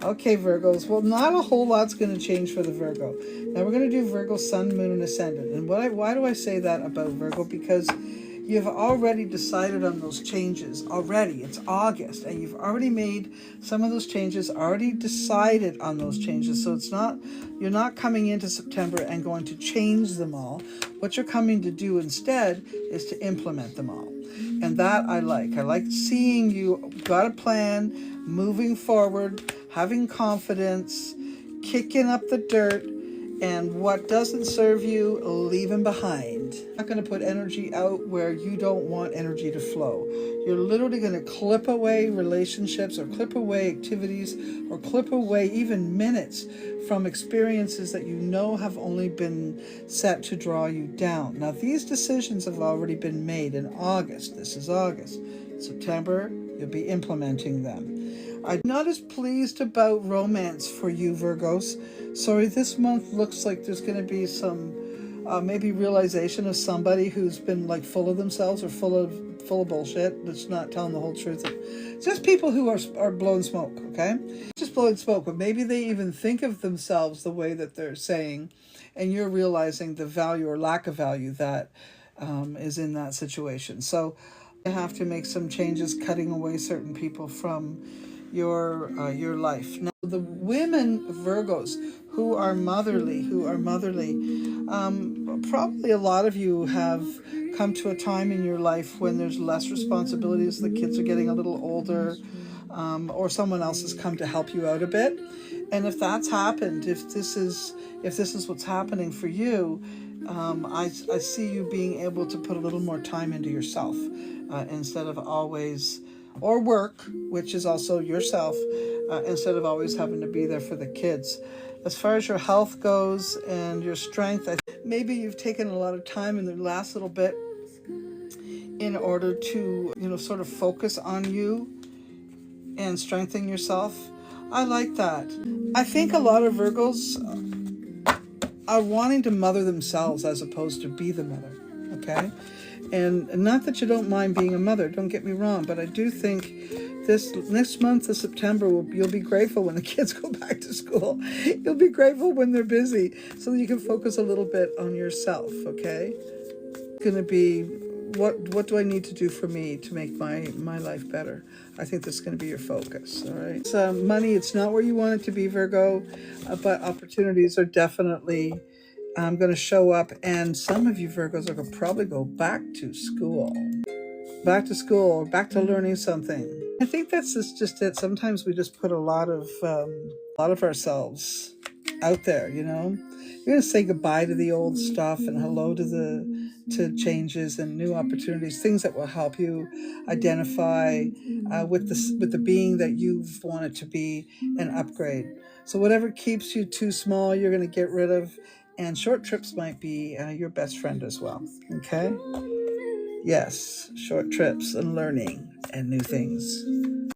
Okay, Virgos. Well, not a whole lot's going to change for the Virgo. Now we're going to do Virgo, Sun, Moon, and Ascendant. And why do I say that about Virgo? Because you've already decided on those changes already. It's August, and you've already made some of those changes, already decided on those changes. So you're not coming into September and going to change them all. What you're coming to do instead is to implement them all. And that I like. I like seeing you got a plan, moving forward, having confidence, kicking up the dirt, and what doesn't serve you, leaving behind. You're not going to put energy out where you don't want energy to flow. You're literally going to clip away relationships, or clip away activities, or clip away even minutes from experiences that you know have only been set to draw you down. Now, these decisions have already been made in August. This is August. September, you'll be implementing them. I'm not as pleased about romance for you, Virgos. Sorry, this month looks like there's going to be some maybe realization of somebody who's been like full of themselves, or full of bullshit, that's not telling the whole truth. Just people who are blowing smoke, okay? Just blowing smoke, but maybe they even think of themselves the way that they're saying, and you're realizing the value or lack of value that is in that situation. So you have to make some changes, cutting away certain people from your life. Now, the women Virgos who are motherly, probably a lot of you have come to a time in your life when there's less responsibilities. The kids are getting a little older, or someone else has come to help you out a bit. And if that's happened, if this is what's happening for you, I see you being able to put a little more time into yourself, instead of always, or work, which is also yourself, instead of always having to be there for the kids. As far as your health goes and your strength, maybe you've taken a lot of time in the last little bit in order to, sort of focus on you and strengthen yourself. I like that. I think a lot of Virgos are wanting to mother themselves as opposed to be the mother, okay? And not that you don't mind being a mother, don't get me wrong, but I do think this next month of September, you'll be grateful when the kids go back to school. You'll be grateful when they're busy, so that you can focus a little bit on yourself, okay? It's going to be, what do I need to do for me to make my life better? I think that's going to be your focus, all right? So money, it's not where you want it to be, Virgo, but opportunities are definitely going to show up, and some of you Virgos are going to probably go back to school, back to learning something. I think that's just it. Sometimes we just put a lot of ourselves out there, You're going to say goodbye to the old stuff and hello to changes and new opportunities, things that will help you identify with the being that you've wanted to be, and upgrade. So whatever keeps you too small, you're going to get rid of, and short trips might be your best friend as well, okay? Yes, short trips and learning and new things.